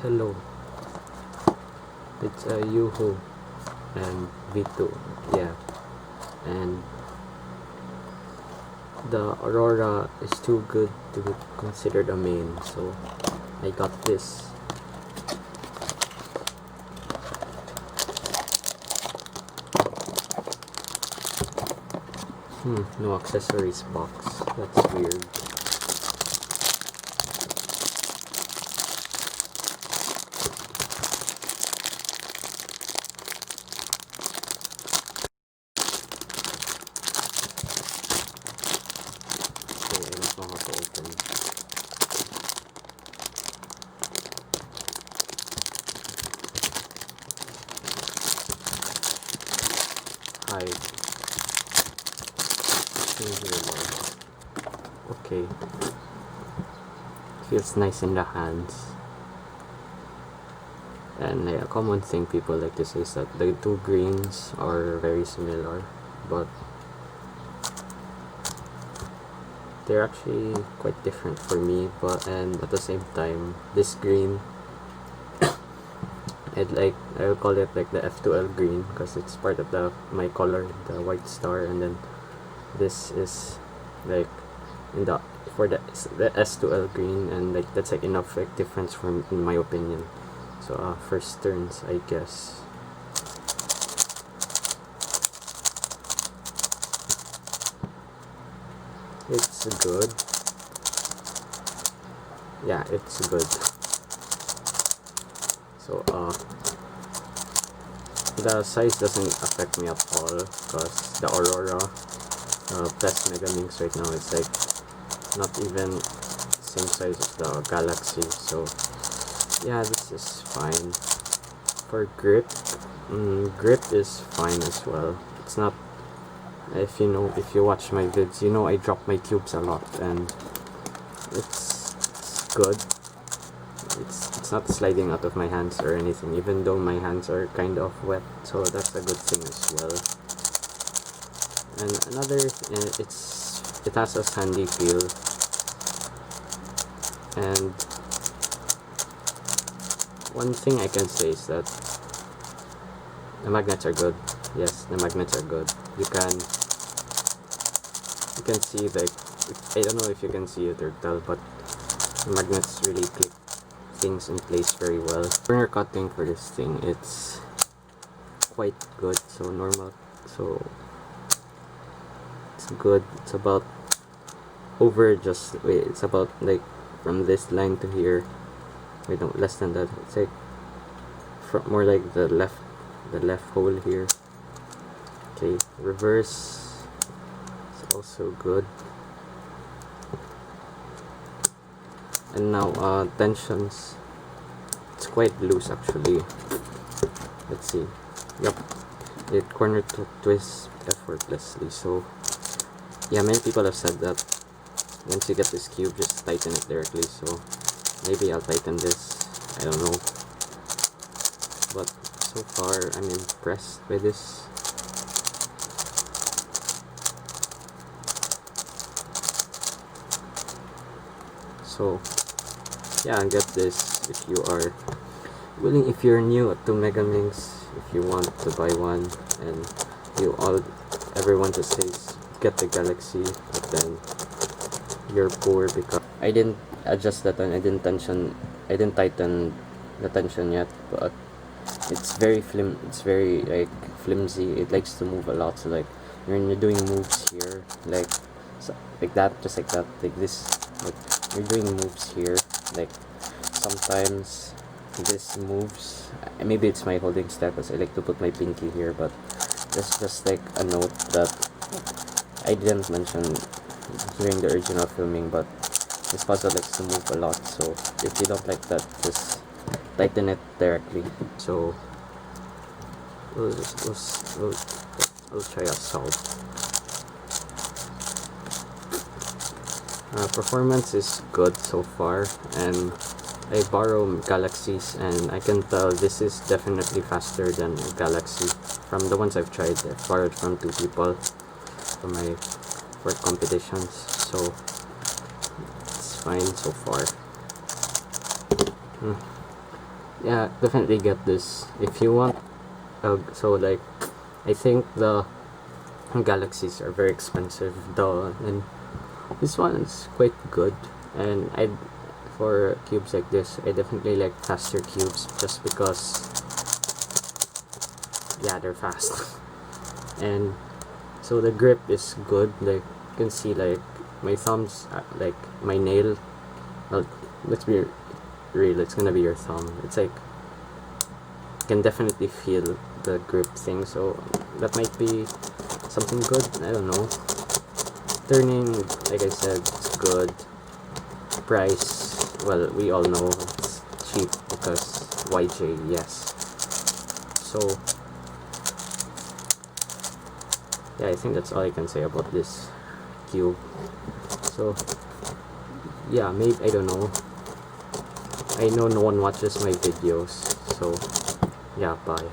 Hello, it's a Yuhu and V2, yeah, and the Aurora is too good to be considered a main, so I got this. No accessories box, that's weird. So I don't know how to open. Hi. Okay. Feels nice in the hands. And a common thing people like to say is that the two greens are very similar, but they're actually quite different for me. And at the same time, this green, I'll call it like the F2L green because it's part of my color, the white star, and then this is like for the S2L green, and like that's like enough like difference from in my opinion. So first turns, I guess. It's good. Yeah, it's good. So the size doesn't affect me at all because the Aurora plus Megaminx right now is like not even same size as the Galaxy, so yeah, this is fine. For grip, grip is fine as well. It's not, if you watch my vids, you know I drop my cubes a lot, and it's good. It's not sliding out of my hands or anything, even though my hands are kind of wet, so that's a good thing as well. And another, it has a sandy feel, and one thing I can say is that the magnets are good. Yes, the magnets are good. You can see, like, I don't know if you can see it or tell, but the magnets really click things in place very well. Corner cutting for this thing, it's quite good. So normal, so it's good. It's about it's about like from this line to here. Wait, no, less than that. It's like more like the left hole here. Okay, reverse is also good. And now tensions, it's quite loose actually. Let's see. Yep, it corner to twist effortlessly. So yeah, many people have said that once you get this cube, just tighten it directly. So maybe I'll tighten this, I don't know, but so far I'm impressed by this. So yeah, get this if you are willing, if you're new to Megaminx, if you want to buy one, and everyone just says get the Galaxy, but then you're poor because I didn't adjust that, and I didn't tighten the tension yet, but it's very like flimsy. It likes to move a lot, so like when you're doing moves here, like that, just like that, like this, like you're doing moves here, like sometimes this moves. Maybe it's my holding step, as I like to put my pinky here, but that's just like a note that I didn't mention during the original filming, but this puzzle likes to move a lot, so if you don't like that, just tighten it directly. So we'll try assault. Performance is good so far, and I borrow Galaxies, and I can tell this is definitely faster than Galaxy. From the ones I've tried, I've borrowed from 2 people for competitions, so it's fine so far. yeah, definitely get this if you want. So like, I think the galaxies are very expensive though, and this one is quite good. And for cubes like this, I definitely like faster cubes just because, yeah, they're fast. And so the grip is good. Like you can see, like my thumbs, like my nail. Well, let's be real. It's gonna be your thumb. It's like you can definitely feel the grip thing. So that might be something good. I don't know. Turning, like I said, it's good. Price, well, we all know it's cheap because YJ, yes. So yeah, I think that's all I can say about this cube. So yeah, maybe, I don't know. I know no one watches my videos, so yeah, bye.